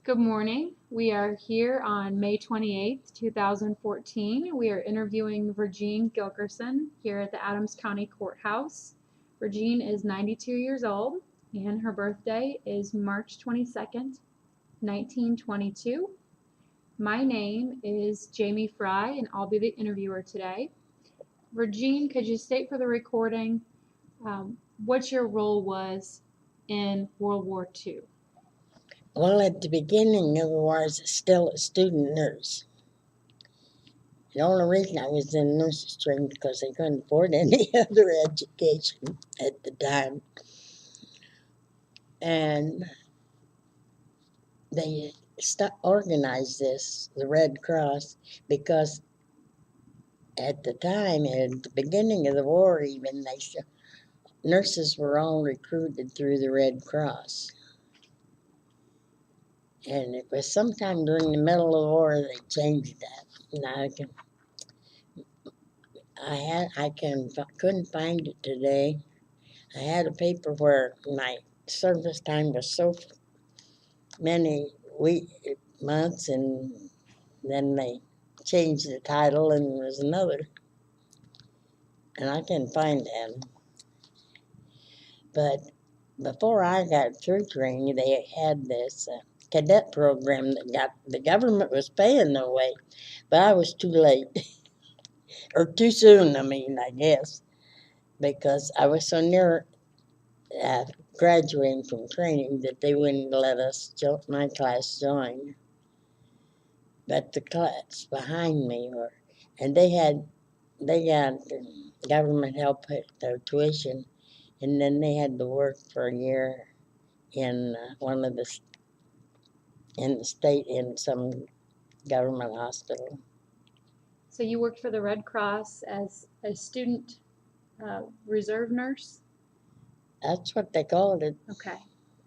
Good morning. We are here on May 28th, 2014. We are interviewing Virgene Gilkerson here at the Adams County Courthouse. Virgene is 92 years old and her birthday is March 22nd, 1922. My name is Jamie Fry and I'll be the interviewer today. Virgene, could you state for the recording what your role was in World War II? Well, at the beginning of the war, I was still a student nurse. The only reason I was in nurse's training because they couldn't afford any other education at the time. And they organized this, the Red Cross, because at the time, at the beginning of the war even, nurses were all recruited through the Red Cross. And it was sometime during the middle of the war they changed that. Now couldn't find it today. I had a paper where my service time was so many months, and then they changed the title, and there was another, and I couldn't find them. But before I got through training, they had this cadet program that the government was paying their way, but I was too late, or too soon, I guess, because I was so near graduating from training that they wouldn't let my class join. But the class behind me and they got government help with their tuition, and then they had to work for a year in in the state in some government hospital. So you worked for the Red Cross as a student reserve nurse? That's what they called it. Okay.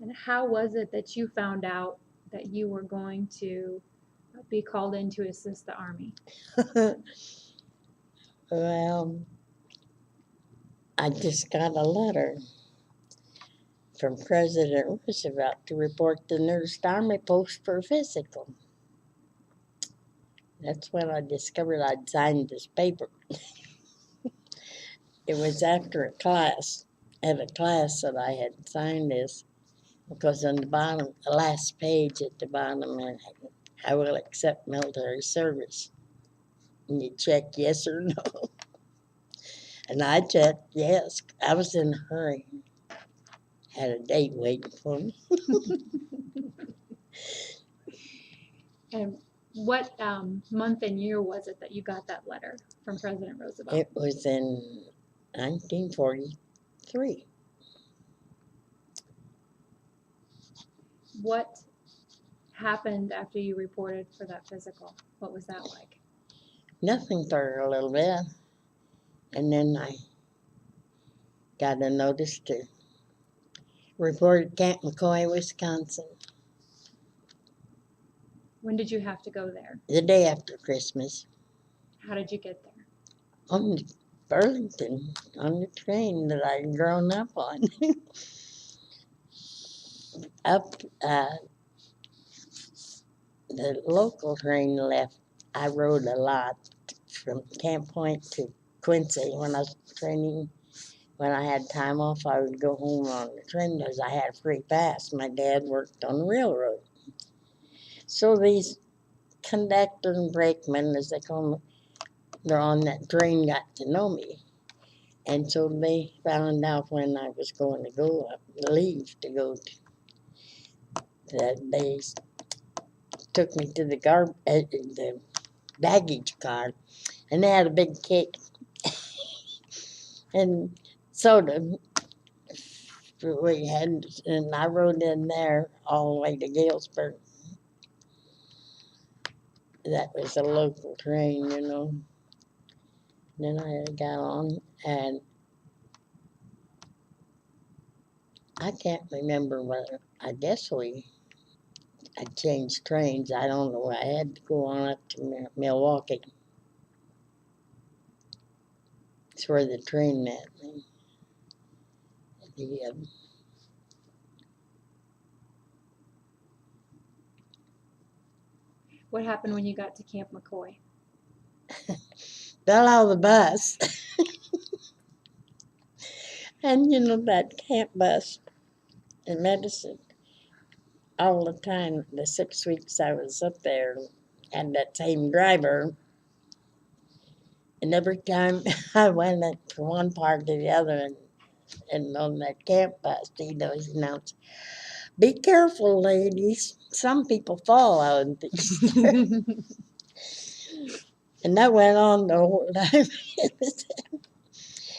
And how was it that you found out that you were going to be called in to assist the Army? Well, I just got a letter from President Roosevelt to report the nearest Army post for a physical. That's when I discovered I'd signed this paper. It was after a class that I had signed this, because on the bottom, the last page at the bottom, I will accept military service. And you check yes or no. And I checked yes. I was in a hurry. Had a date waiting for me. And what month and year was it that you got that letter from President Roosevelt? It was in 1943. What happened after you reported for that physical? What was that like? Nothing for a little bit. And then I got a notice to report at Camp McCoy, Wisconsin, When did you have to go there? the day after Christmas. How did you get there? On Burlington, on the train that I'd grown up on. Up, the local train left. I rode a lot from Camp Point to Quincy when I was training. When I had time off, I would go home on the train because I had a free pass. My dad worked on the railroad. So these conductor and brakemen, as they call them, they're on that train, got to know me. And so they found out when I was going to leave to go to, that they took me to the baggage car, and they had a big cake and soda. We had, and I rode in there all the way to Galesburg. That was a local train, Then I got on, and I can't remember whether, I guess I changed trains. I don't know. I had to go on up to Milwaukee. It's where the train met me. The What happened when you got to Camp McCoy? Fell out of the bus. And you know that camp bus in Medicine, all the time, the 6 weeks I was up there, and that same driver. And every time I went from one part to the other, and on that camp bus, he'd always announce, "Be careful, ladies. Some people fall out of these." And that went on the whole time.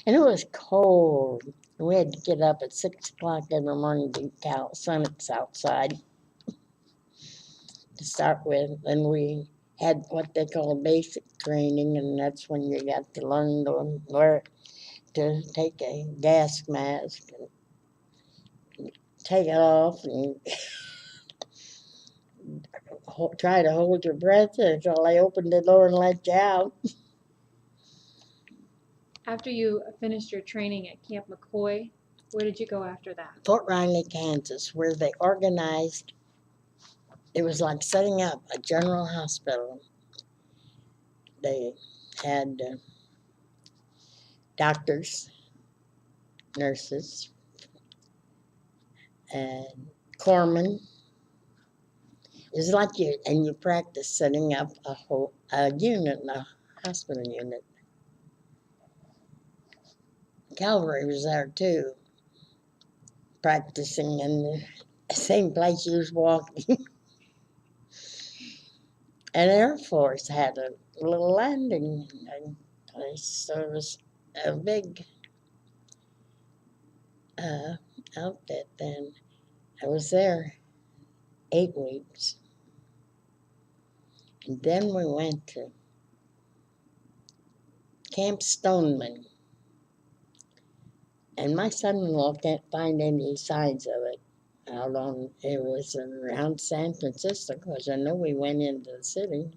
And it was cold. We had to get up at 6 o'clock every morning to count sunups outside to start with. And we had what they call basic training, and that's when you got to learn to take a gas mask and take it off and try to hold your breath until they opened the door and let you out. After you finished your training at Camp McCoy, where did you go after that? Fort Riley, Kansas, where they organized, it was like setting up a general hospital. They had doctors, nurses, and corpsmen. It's like you practice setting up a unit, a hospital unit. Cavalry was there too, practicing in the same place you was walking. And Air Force had a little landing place, so it was a big outfit then. I was there 8 weeks. And then we went to Camp Stoneman. And my son-in-law can't find any signs of it out on, it was around San Francisco, because I know we went into the city.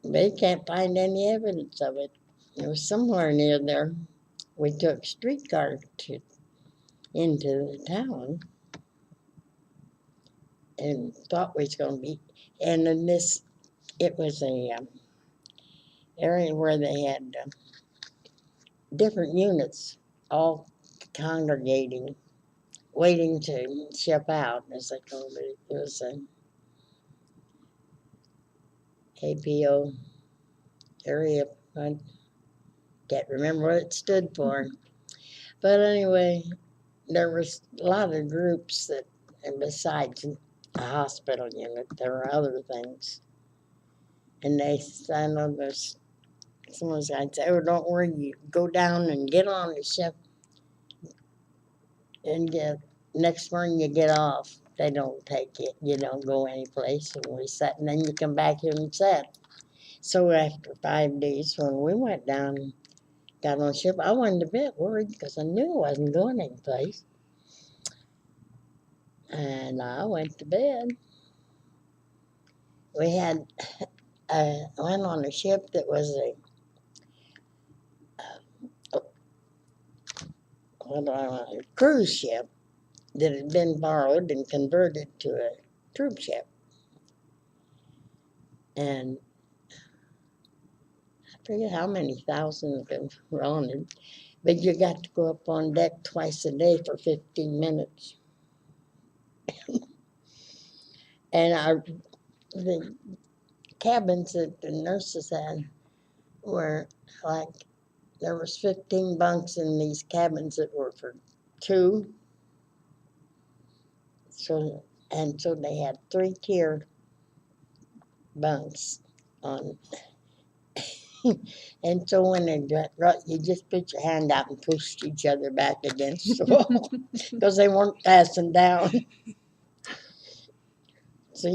But he can't find any evidence of it. It was somewhere near there. We took streetcar into the town and thought we was going to be, and in this, it was a area where they had different units all congregating, waiting to ship out, as they called it. It was a APO area. I can't remember what it stood for. But anyway, there was a lot of groups that, and besides a hospital unit, there were other things. And they signed on this, someone's I'd say, "Oh, don't worry, you go down and get on the ship and next morning you get off. They don't take it, you don't go anyplace." And we sat, and then you come back here and sat. So after 5 days, when we went down and got on the ship, I wasn't a bit worried because I knew I wasn't going anyplace. And I went to bed. We had went on a ship that was a cruise ship that had been borrowed and converted to a troop ship. And I forget how many thousands of them were on it, but you got to go up on deck twice a day for 15 minutes. And the cabins that the nurses had were like, there was 15 bunks in these cabins that were for two. So they had 3-tiered bunks on. And so when they got right, you just put your hand out and pushed each other back against the wall because they weren't fastened down. So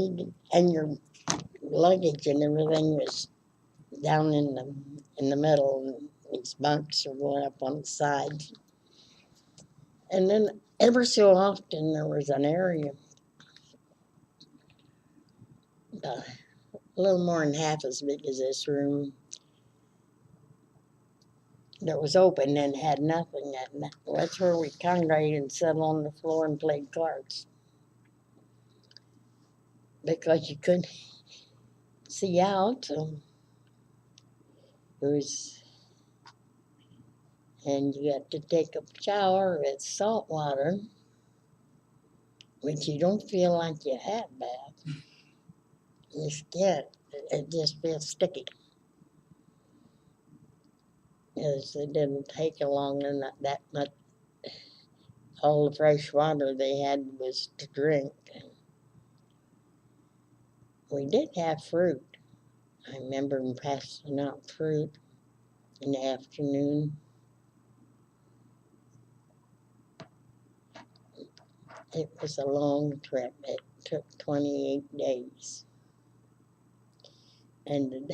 and your luggage and everything was down in the middle, and these bunks are going up on the sides. And then ever so often there was an area a little more than half as big as this room that was open and had nothing. That's where we congregated and sat on the floor and played cards. because you couldn't see out. So it was, and you had to take a shower with salt water, which you don't feel like you have bath. Your skin, it just feels sticky. Because it didn't take long and not that much. All the fresh water they had was to drink. We did have fruit. I remember them passing out fruit in the afternoon. It was a long trip. It took 28 days. And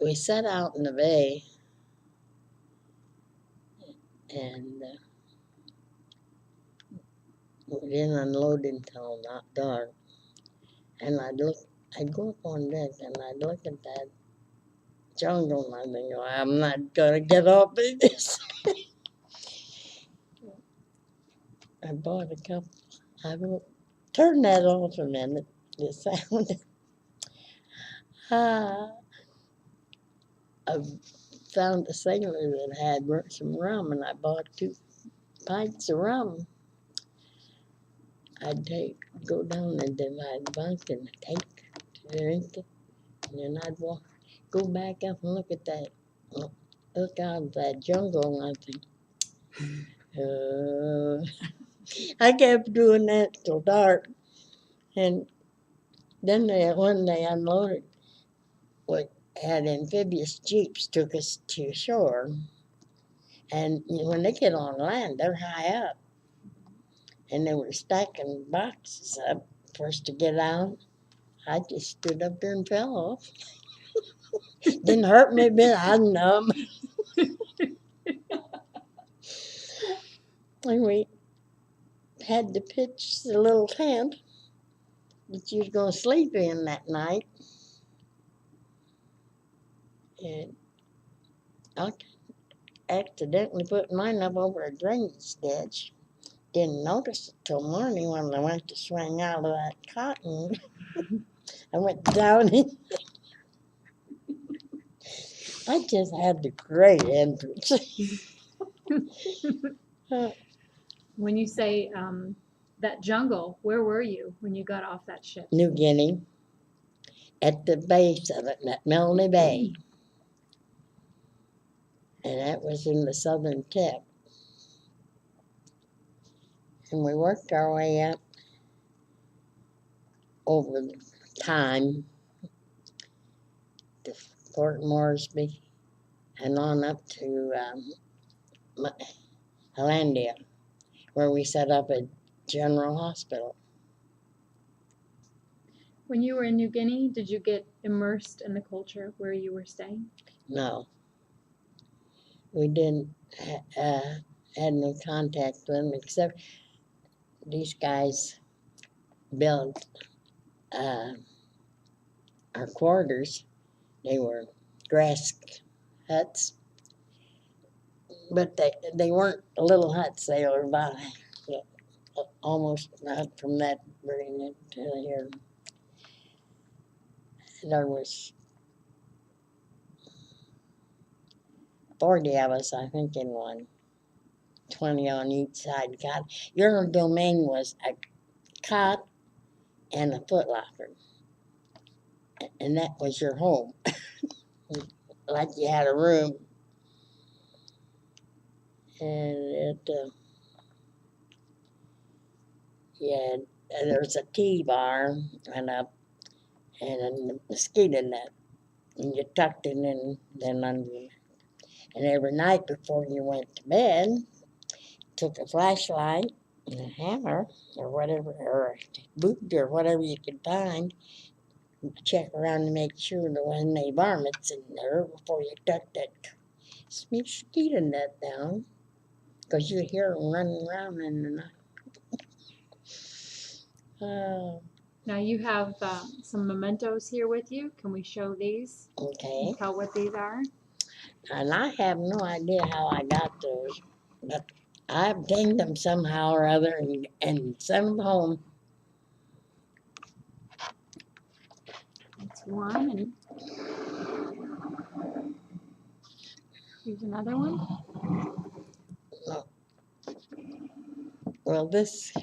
we set out in the bay, and we didn't unload until not dark. And I'd go up on deck and I'd look at that jungle and I'd think, I'm not gonna get up in this. I bought a couple. I will turn that off a minute. The sound. I found a sailor that had some rum, and I bought 2 pints of rum. I'd go down and divide the bunk and take to drink it, and then I'd go back up and look at that, look out at that jungle, and I think, I kept doing that till dark, and then when they unloaded, what had amphibious jeeps took us to shore, and when they get on land, they're high up, and they were stacking boxes up for us to get out. I just stood up there and fell off. Didn't hurt me a bit. I was numb. And we had to pitch the little tent that you was going to sleep in that night. And I accidentally put mine up over a drainage ditch. Didn't notice it till morning when I went to swing out of that cotton. I went down in. I just had the great entrance. When you say that jungle, where were you when you got off that ship? New Guinea, at the base of it, at Milne Bay. And that was in the southern tip. And we worked our way up over time to Fort Moresby and on up to Hollandia, where we set up a general hospital. When you were in New Guinea, did you get immersed in the culture where you were staying? No. We didn't had no contact with them, except these guys built our quarters. They were grass huts, but they weren't little huts. They were about almost not from that Virgene to here. There was 40 of us, I think, in one. 20 on each side cot. Your domain was a cot and a footlocker, and that was your home. Like you had a room. And there was a tea bar and a mosquito net, and you tucked it in then under. And every night before you went to bed, took a flashlight and a hammer or whatever, or a boot or whatever you could find, check around to make sure there wasn't any varmints in there before you tucked that mosquito net down, because you'd hear them running around in the night. Now you have some mementos here with you. Can we show these? Okay. And tell what these are? And I have no idea how I got those, but I obtained them somehow or other and sent them home. one, and here's another one. Well, this,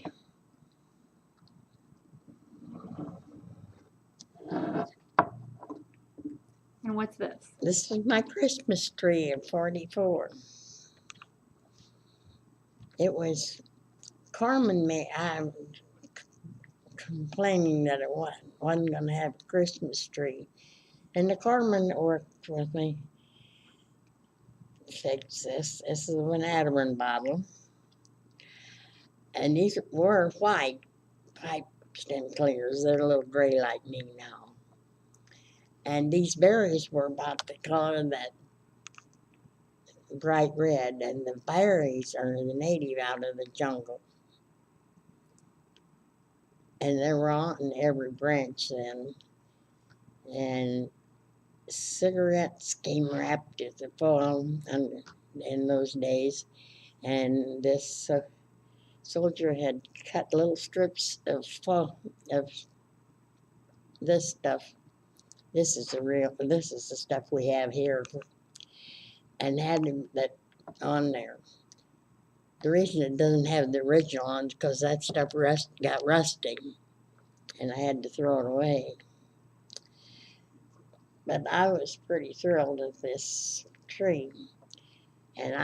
And what's this? this is my Christmas tree of 44. It was Carmen I'm complaining that it wasn't going to have a Christmas tree. And the Carmen that worked with me fixed this. This is an Adderman bottle. And these were white pipe stem clears. They're a little gray like me now. And these berries were about the color that bright red. And the berries are the native out of the jungle. And they were on every branch then. And cigarettes came wrapped as a foil in those days. And this soldier had cut little strips of this stuff. This is the stuff we have here, and had that on there. The reason it doesn't have the original on is because that stuff got rusty, and I had to throw it away. But I was pretty thrilled with this tree, and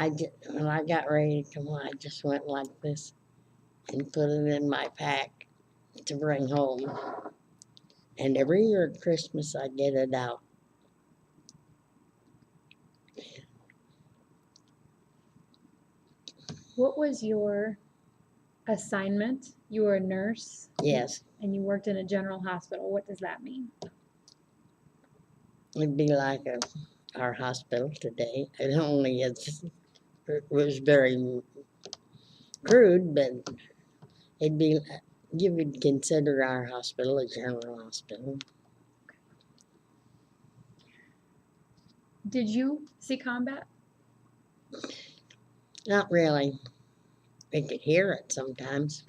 when I got ready to come on, I just went like this and put it in my pack to bring home. And every year at Christmas, I get it out. What was your assignment? You were a nurse? Yes, And you worked in a general hospital. What does that mean? it'd be like our hospital today. It was very crude, but you would consider our hospital a general hospital. Did you see combat? Not really. We could hear it sometimes,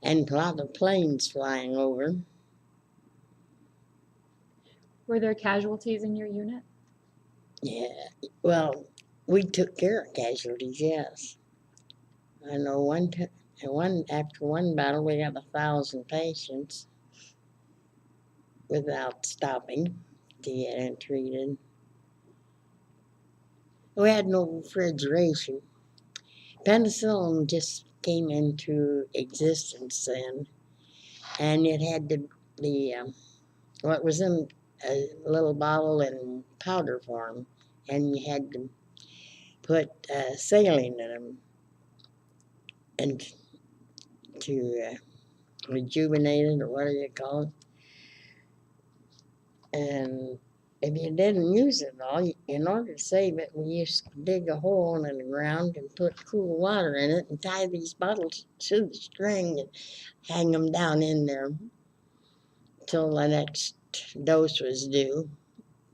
and a lot of planes flying over. Were there casualties in your unit? Yeah, well, we took care of casualties, yes. I know after one battle, we had 1,000 patients without stopping to get them treated. We had no refrigeration. Penicillin just came into existence then, and it had what was in a little bottle in powder form, and you had to put saline in them and to rejuvenate it, or whatever you call it. And if you didn't use it all, in order to save it, we used to dig a hole in the ground and put cool water in it and tie these bottles to the string and hang them down in there till the next dose was due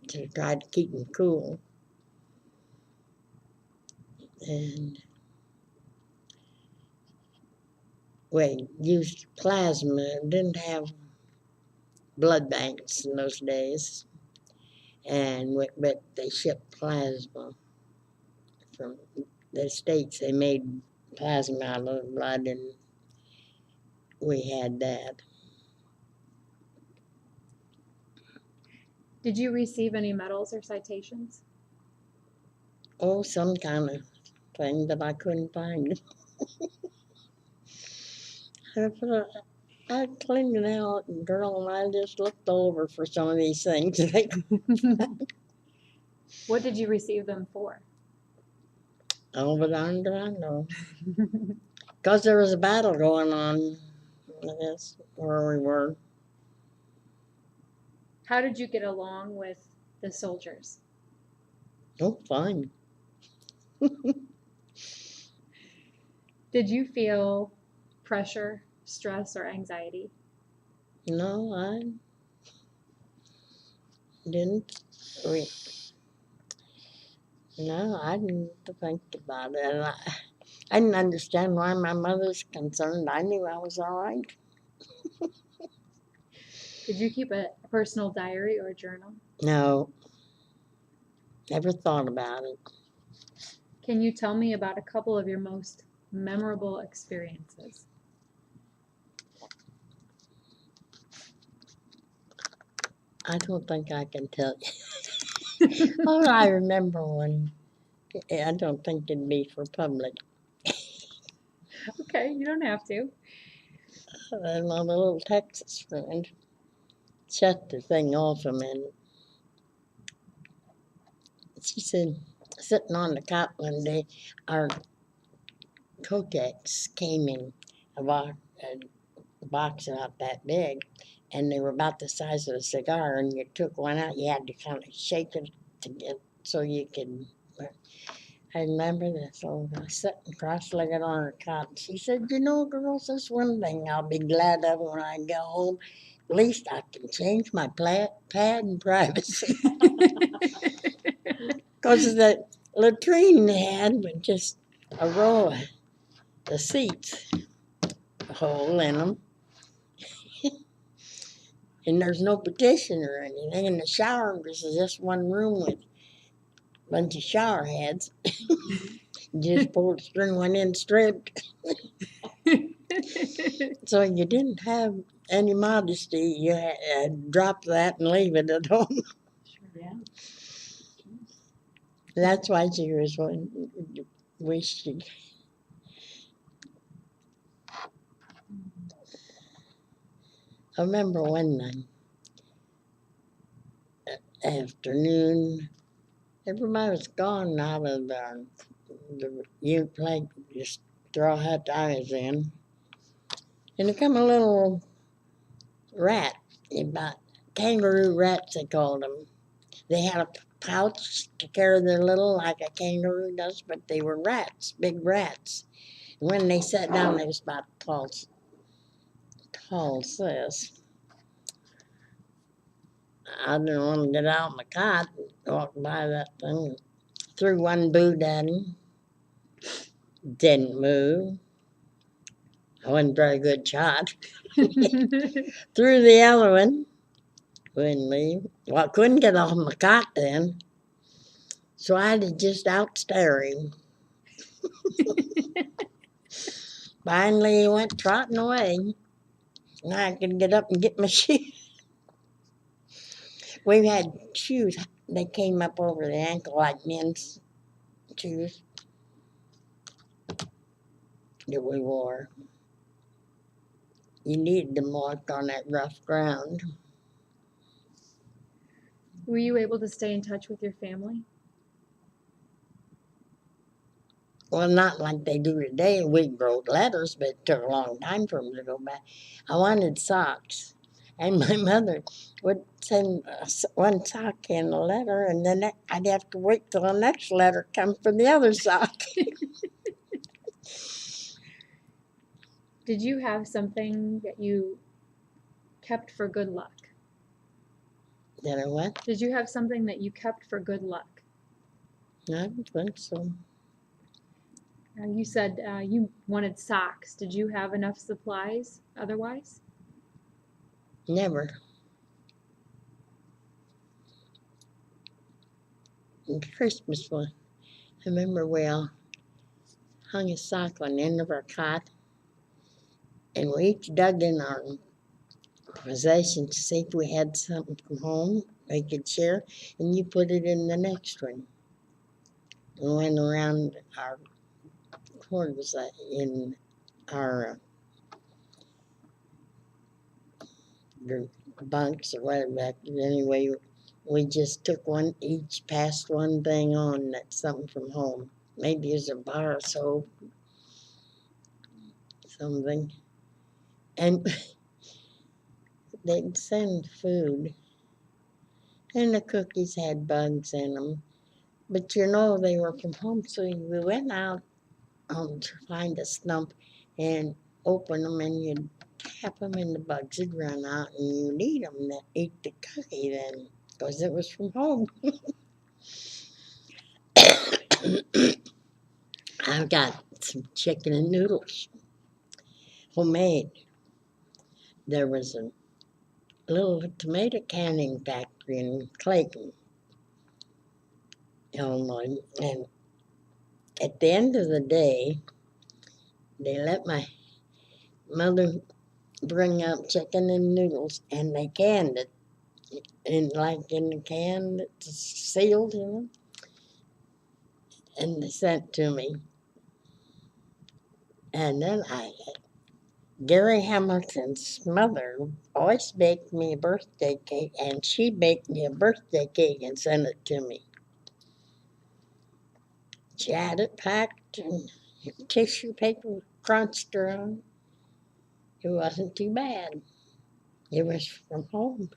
to try to keep them cool. And we used plasma. Didn't have blood banks in those days, but they shipped plasma from the States. They made plasma out of blood, and we had that. Did you receive any medals or citations? Oh, some kind of thing that I couldn't find. I cleaned it out, and girl, and I just looked over for some of these things. What did you receive them for? Oh, but I know. Because there was a battle going on, I guess, where we were. How did you get along with the soldiers? Oh, fine. Did you feel pressure, stress, or anxiety? No, I didn't. No, I didn't think about it. And I didn't understand why my mother's concerned. I knew I was all right. Did you keep a personal diary or a journal? No, never thought about it. Can you tell me about a couple of your most memorable experiences? I don't think I can tell you. Oh, I remember one. I don't think it'd be for public. Okay, you don't have to. My little Texas friend shut the thing off a minute. She said, sitting on the cot one day, our Kotex came in a box about that big, and they were about the size of a cigar, and you took one out, you had to kind of shake it to get so you could. I remember this old girl sitting cross-legged on her cot. And she said, "You know, girls, that's one thing I'll be glad of when I go home. At least I can change my pad in privacy." Because the latrine they had was just a row of the seats, a hole in them. And there's no petition or anything. And the shower was just one room with a bunch of shower heads. You just pulled the string, went in, stripped. So you didn't have any modesty. You had to drop that and leave it at home. Yeah. That's why she was one. Wish she. I remember one night afternoon, everybody was gone out of the unit plate, just straw hut I was in. And there come a little rat, about kangaroo rats they called them. They had a pouch to carry their little like a kangaroo does, but they were rats, big rats. And when they sat down, they was about tall as this. I didn't want to get out of my cot and walk by that thing. Threw one boot at him. Didn't move. I wasn't a very good shot. Threw the other one. Wouldn't leave. Well, I couldn't get off my cot then. So I had to just outstare him. Finally, he went trotting away. And I could get up and get my shoes. We had shoes. They came up over the ankle like men's shoes that we wore. You needed them walk on that rough ground. Were you able to stay in touch with your family? Well, not like they do today. We wrote letters, but it took a long time for them to go back. I wanted socks. And my mother would send one sock in a letter, and then I'd have to wait till the next letter come for the other sock. Did you have something that you kept for good luck? Did I what? Did you have something that you kept for good luck? I don't think so. You said you wanted socks. Did you have enough supplies otherwise? Never. And Christmas one, I remember we all hung a sock on the end of our cot, and we each dug in our possessions to see if we had something from home we could share, and you put it in the next one. We went around our quarters in our bunks or whatever. Anyway, we just took one each, passed one thing on that's something from home. Maybe it's a bar of soap, something. And they'd send food, and the cookies had bugs in them. But you know, they were from home, so we went out to find a stump and open them, and you'd tap them, and the bugs would run out, and you'd eat them, eat the cookie then, because it was from home. I've got some chicken and noodles, homemade. There was little tomato canning factory in Clayton, Illinois. And at the end of the day, they let my mother bring up chicken and noodles, and they canned it in the can that's sealed, and they sent to me. And then Gary Hamilton's mother always baked me a birthday cake, and she baked me a birthday cake and sent it to me. She had it packed and tissue paper crunched around. It wasn't too bad. It was from home.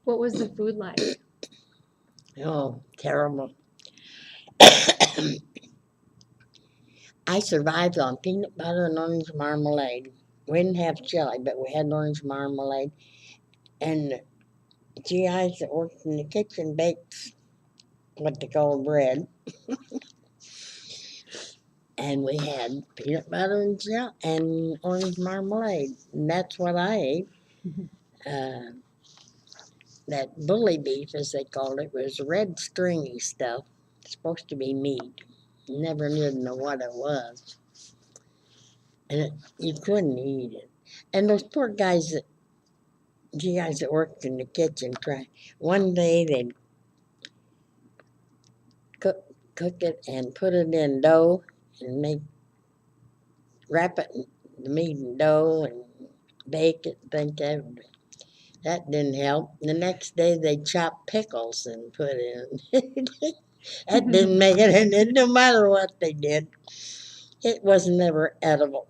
What was the food like? Oh, terrible. I survived on peanut butter and orange marmalade. We didn't have jelly, but we had orange marmalade. And the GIs that worked in the kitchen baked what they call bread. And we had peanut butter and jelly and orange marmalade. And that's what I ate. Uh, that bully beef, as they called it, was red stringy stuff. It's supposed to be meat. Never did know what it was. And you couldn't eat it. And those poor GIs that worked in the kitchen, one day they'd cook it and put it in dough and wrap it in the meat in dough and bake it. That didn't help. The next day they chopped pickles and put in. That didn't make it, and no matter what they did, it was never edible.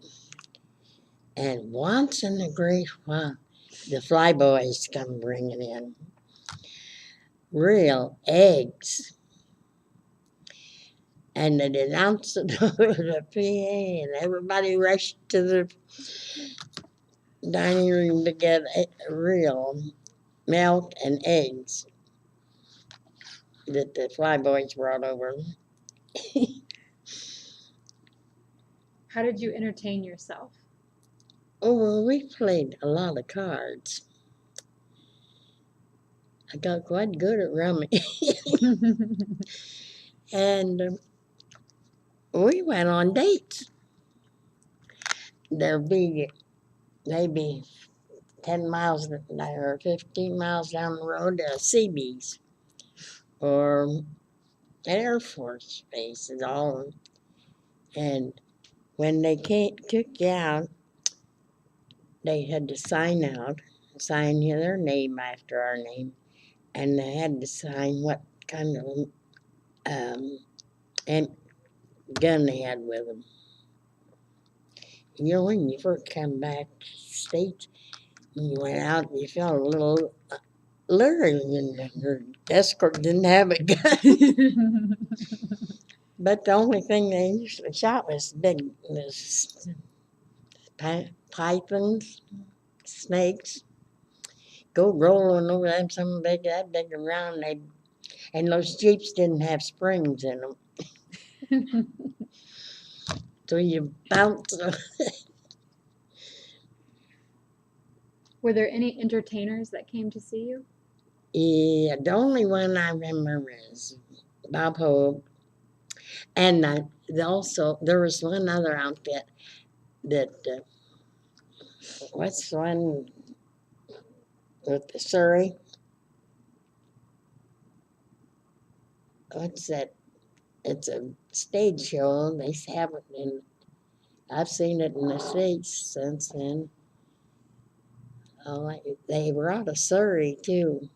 And once in a great while, the flyboys come bringing in real eggs. And they announced it over the PA, and everybody rushed to the dining room to get real milk and eggs that the flyboys brought over. How did you entertain yourself? Oh, well, we played a lot of cards. I got quite good at rummy. And we went on dates. There'd be maybe 10 miles or 15 miles down the road to CB's or Air Force Base and all. And when they took you out, they had to sign their name after our name, and they had to sign what kind of and gun they had with them. You know, when you first come back to the States, you went out and you felt a little leery, and your escort didn't have a gun. But the only thing they usually shot was pythons, snakes. Go rolling over them, some that big around. And those jeeps didn't have springs in them, so you bounce. Were there any entertainers that came to see you? Yeah, the only one I remember is Bob Hope, and also there was one other outfit that what's the one with the Surrey? What's that? It's a stage show. They have it in. I've seen it in the States since then. Oh, they were out of Surrey too.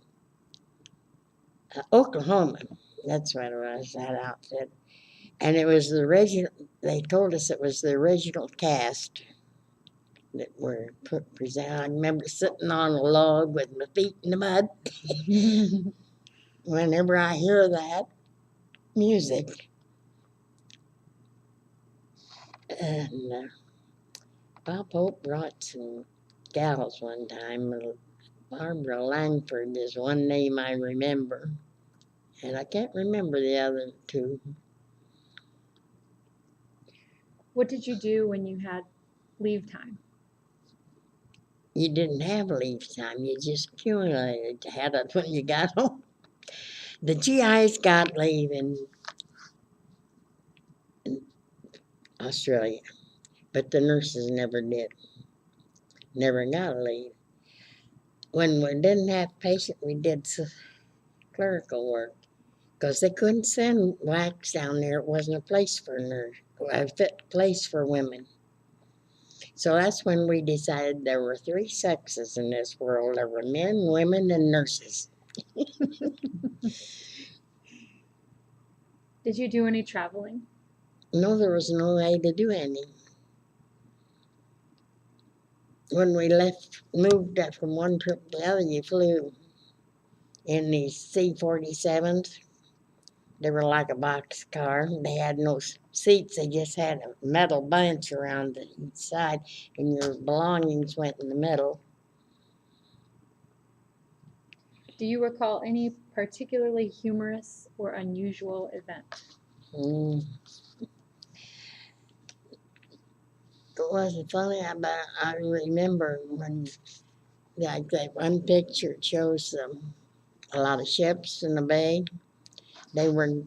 Oklahoma. That's what it was, that outfit. And it was the original, they told us it was the original cast that were presented. I remember sitting on a log with my feet in the mud. Whenever I hear that music, and Bob Hope brought some gals one time. Barbara Langford is one name I remember, and I can't remember the other two. What did you do when you had leave time? you didn't have leave time. You just accumulated. You had it when you got home. The GIs got leave in Australia, but the nurses never did. Never got a leave. When we didn't have patients, we did clerical work because they couldn't send blacks down there. It wasn't a place for a fit place for women. So that's when we decided there were three sexes in this world. There were men, women, and nurses. Did you do any traveling? No, there was no way to do any. When we moved from one trip to the other, you flew in these C-47s. They were like a box car. They had no seats. They just had a metal bench around each side, and your belongings went in the middle. Do you recall any particularly humorous or unusual event? Mm. It wasn't funny, but I remember when, like that one picture shows a lot of ships in the bay. They were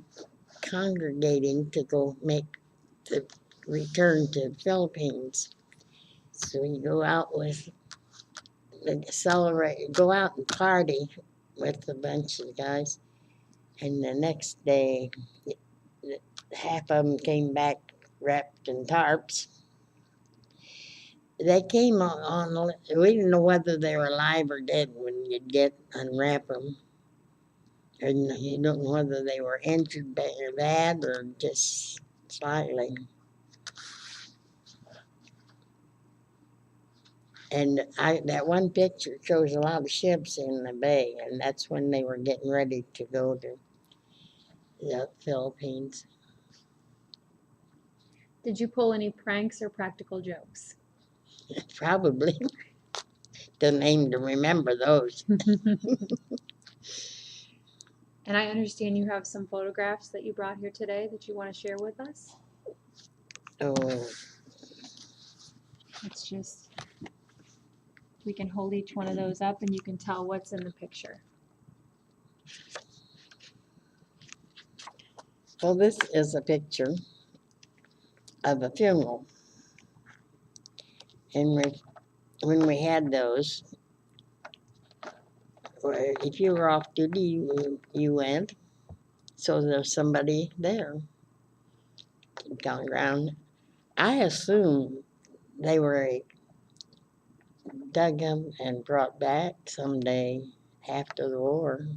congregating to go make the return to the Philippines. So you go out with, celebrate, go out and party with a bunch of guys. And the next day, half of them came back wrapped in tarps. They came on, we didn't know whether they were alive or dead when you'd unwrap them. And you don't know whether they were injured bad or just slightly. And that one picture shows a lot of ships in the bay, and that's when they were getting ready to go to the Philippines. Did you pull any pranks or practical jokes? Probably. Doesn't aim to remember those. And I understand you have some photographs that you brought here today that you want to share with us. Oh, It's just, we can hold each one of those up and you can tell what's in the picture. well, this is a picture of a funeral. And when we had those, if you were off duty, you went. So there's somebody there. Gone around. I assume they were dug them and brought back someday after the war.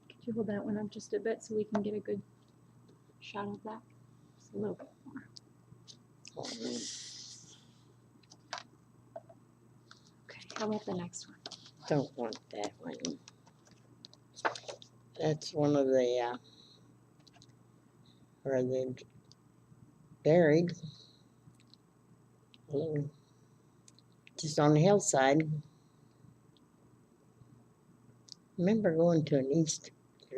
Could you hold that one up just a bit so we can get a good shot of that? Just a little bit more. Okay, how about the next one? Don't want that one. That's one of the where they buried, just on the hillside. Remember going to an Easter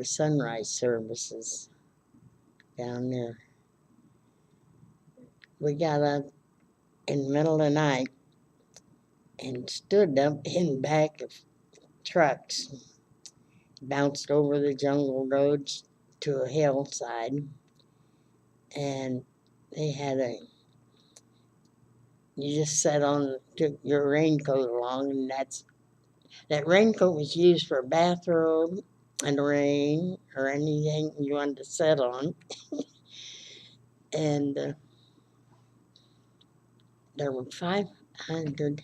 sunrise services down there. We got up in the middle of the night and stood up in back of trucks, bounced over the jungle roads to a hillside, and they had you just took your raincoat along, and that raincoat was used for a bathrobe and rain or anything you wanted to sit on. And there were 500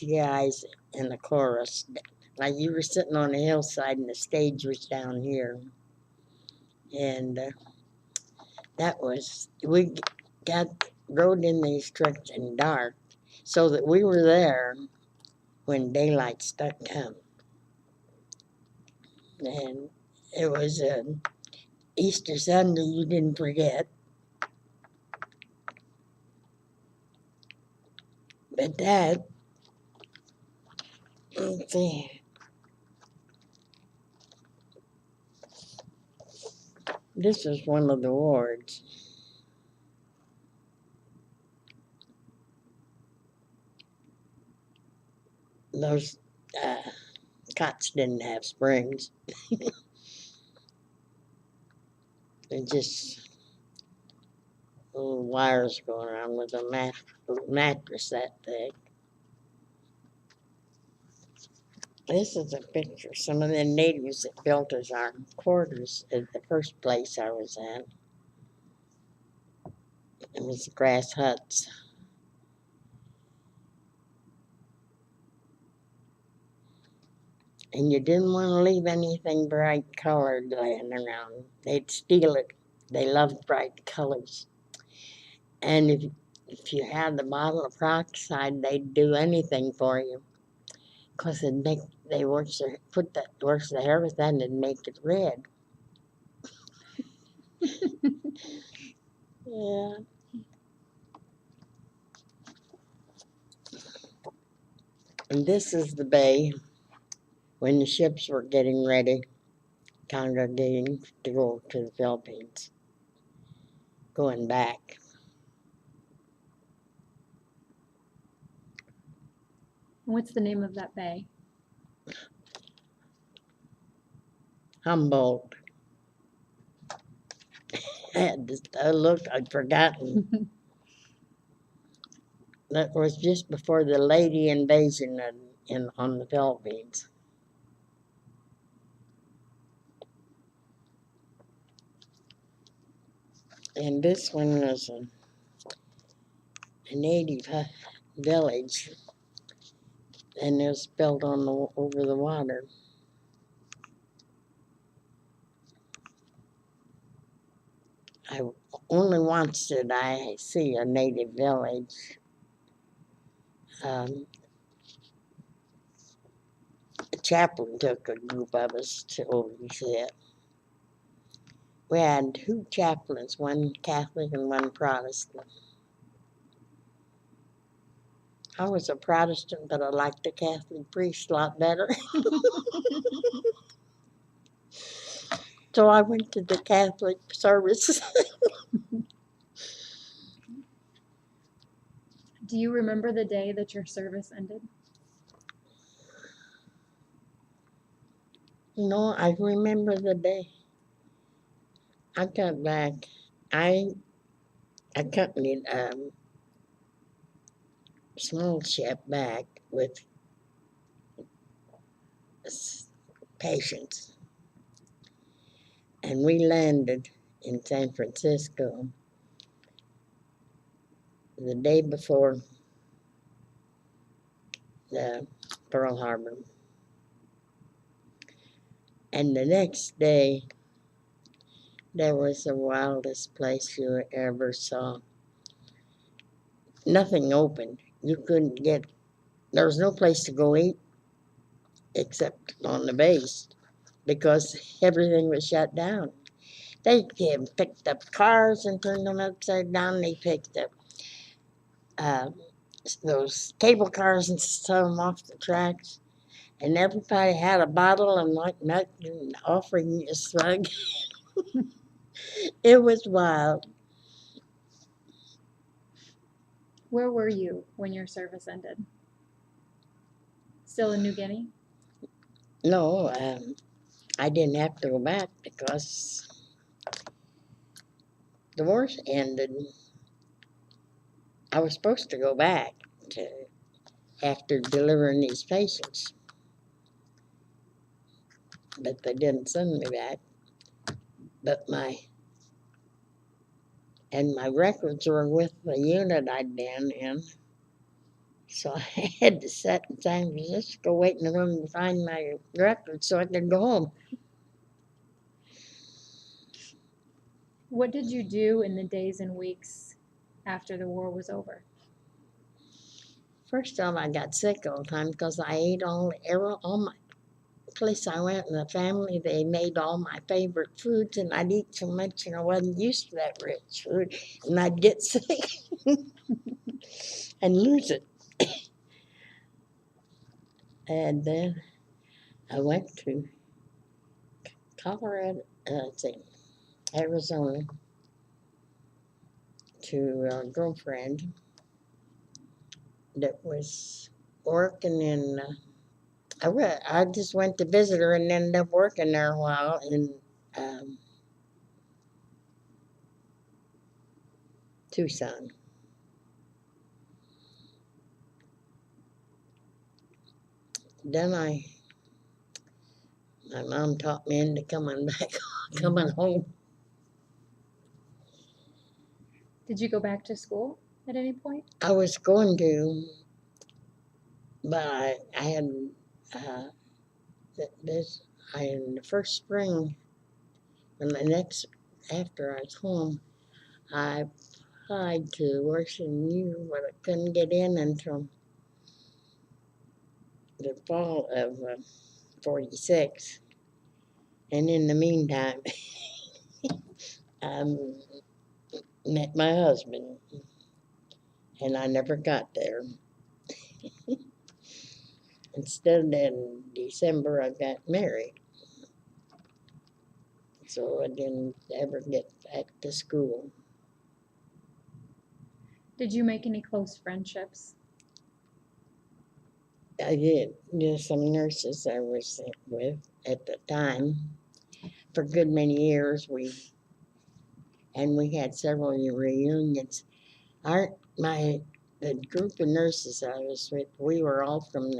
guys in the chorus. Like you were sitting on a hillside and the stage was down here. And we rode in these trucks in dark so that we were there when daylight stuck come. And it was Easter Sunday, you didn't forget. But let's see, this is one of the wards. those cots didn't have springs. They just little wires going around with a mattress that thick. This is a picture. Some of the natives that built us our quarters at the first place I was at. It was grass huts. And you didn't want to leave anything bright colored laying around. They'd steal it. They loved bright colors. And if you had the bottle of peroxide, they'd do anything for you. Because they works the hair with that and it'd make it red. Yeah. And this is the bay when the ships were getting ready, congregating to go to the Philippines, going back. What's the name of that bay? Humboldt. I'd forgotten. That was just before the lady invasion on the Philippines. And this one was a native village, and it was built over the water. I only once did I see a native village. The chaplain took a group of us to oversee it. We had two chaplains, one Catholic and one Protestant. I was a Protestant, but I liked the Catholic priest a lot better. So I went to the Catholic service. Do you remember the day that your service ended? No, I remember the day. I got back. I accompanied a small ship back with patients. And we landed in San Francisco the day before the Pearl Harbor. And the next day, there was the wildest place you ever saw. Nothing open. You couldn't there was no place to go eat except on the base because everything was shut down. They picked up cars and turned them upside down. They picked up those cable cars and set them off the tracks. And everybody had a bottle and whatnot and offering you a slug. It was wild. Where were you when your service ended? Still in New Guinea? No, I didn't have to go back because the war ended. I was supposed to go back after delivering these patients, but they didn't send me back. But my records were with the unit I'd been in, so I had to sit in San Francisco waiting for them to find my records so I could go home. What did you do in the days and weeks after the war was over? First off, I got sick all the time because I ate all my place I went in the family. They made all my favorite foods, and I'd eat so much, and I wasn't used to that rich food, and I'd get sick and lose it. And then I went to Arizona, to a girlfriend that was working in. I just went to visit her and ended up working there a while in um, Tucson. Then my mom taught me into coming back, coming home. Did you go back to school at any point? I was going to, but I had uh, this. In the first spring, and the next after I was home, I applied to Washington U, but I couldn't get in until the fall of '46. And in the meantime, I met my husband, and I never got there. Instead, in December, I got married. So I didn't ever get back to school. Did you make any close friendships? I did. There's some nurses I was with at the time. For a good many years, we had several reunions. The group of nurses I was with, we were all from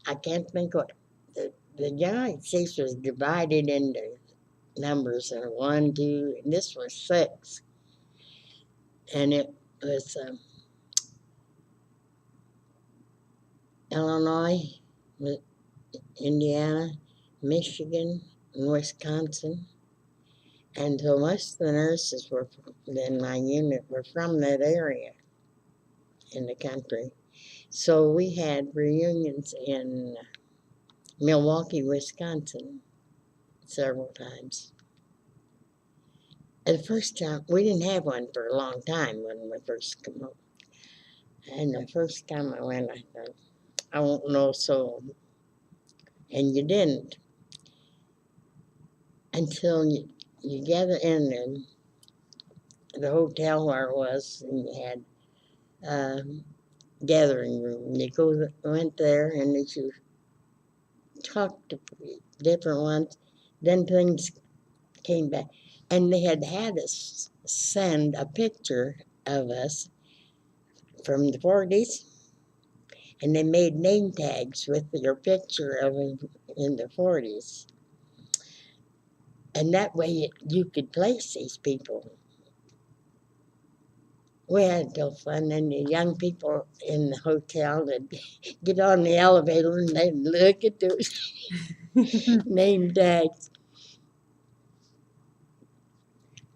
I can't think what, the United States was divided into numbers of 1, 2, and this was 6. And it was Illinois, Indiana, Michigan, and Wisconsin. And so most of the nurses in my unit were from that area in the country. So we had reunions in Milwaukee, Wisconsin, several times. And the first time, we didn't have one for a long time when we first came up. And the first time I went, I thought, I won't know so. And you didn't until you gather in the hotel where it was, and you had gathering room. You went there, and as you talked to different ones, then things came back. And they had us send a picture of us from the '40s, and they made name tags with your picture of them in the '40s. And that way you could place these people. We had no fun, and the young people in the hotel would get on the elevator and they'd look at those name tags.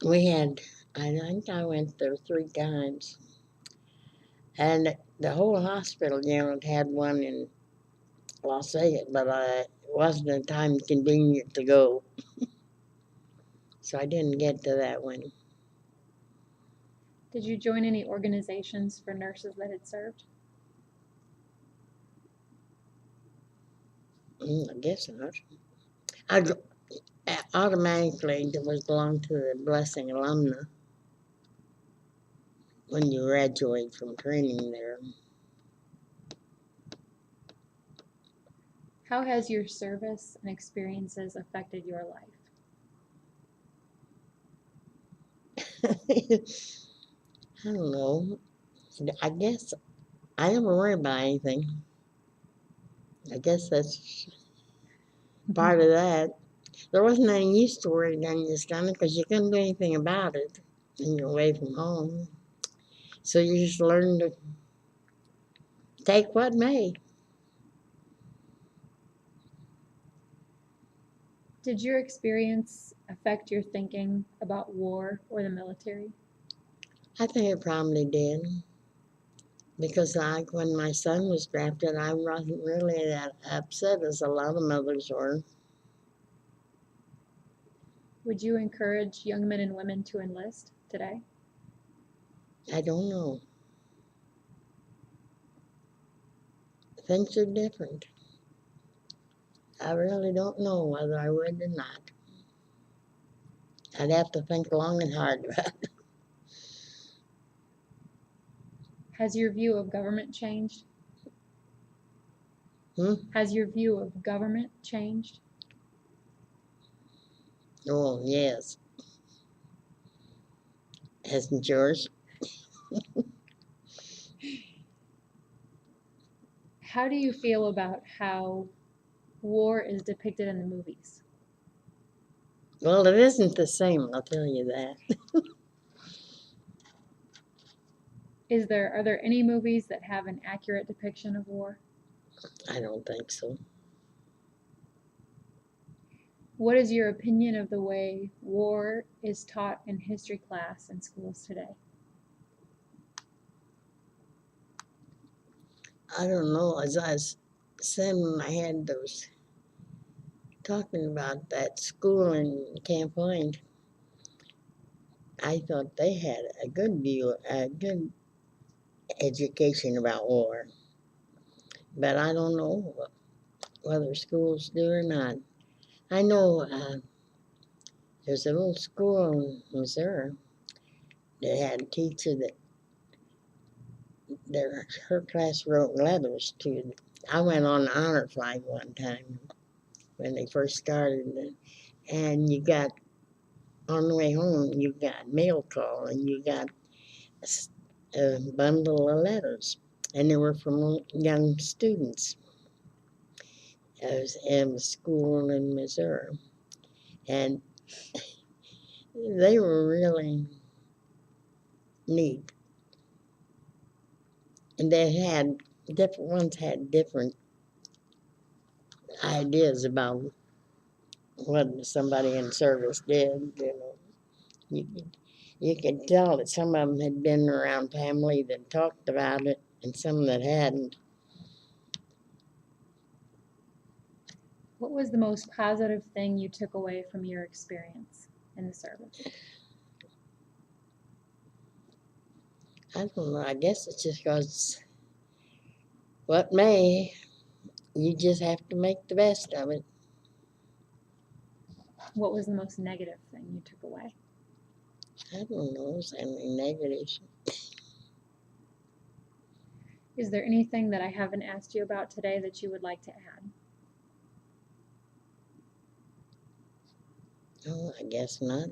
I think I went there 3 times. And the whole hospital unit had one in Las Vegas, but it wasn't a time convenient to go. So I didn't get to that one. Did you join any organizations for nurses that had served? I guess not. I automatically belong to the Blessing alumna when you graduate from training there. How has your service and experiences affected your life? I don't know. I guess I never worry about anything. I guess that's part of that. There wasn't any use to worry during this time because you couldn't do anything about it when you're away from home. So you just learn to take what may. Did your experience affect your thinking about war or the military? I think it probably did. Because like when my son was drafted, I wasn't really that upset as a lot of mothers were. Would you encourage young men and women to enlist today? I don't know. Things are different. I really don't know whether I would or not. I'd have to think long and hard about it. Has your view of government changed? Hmm? Has your view of government changed? Oh, yes. Hasn't yours? How do you feel about how war is depicted in the movies? Well, it isn't the same, I'll tell you that. Are there any movies that have an accurate depiction of war? I don't think so. What is your opinion of the way war is taught in history class in schools today? I don't know. As I was saying when I had those talking about that school in Camp Point, I thought they had a good view, a good education about war. But I don't know whether schools do or not. I know there's a little school in Missouri that had a teacher that her class wrote letters to. I went on the honor flight one time when they first started, and you got on the way home, you got mail call, and you got a bundle of letters, and they were from young students. I was in a school in Missouri, and they were really neat. And they had different ones had different ideas about what somebody in service did. You could, you could tell that some of them had been around family that talked about it, and some that hadn't. What was the most positive thing you took away from your experience in the service? I don't know. I guess it's just because what may, you just have to make the best of it. What was the most negative thing you took away? I don't know. Any negatives? Is there anything that I haven't asked you about today that you would like to add? Oh, I guess not.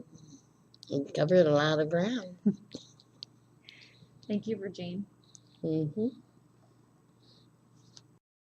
We covered a lot of ground. Thank you, Virgene. Mm-hmm.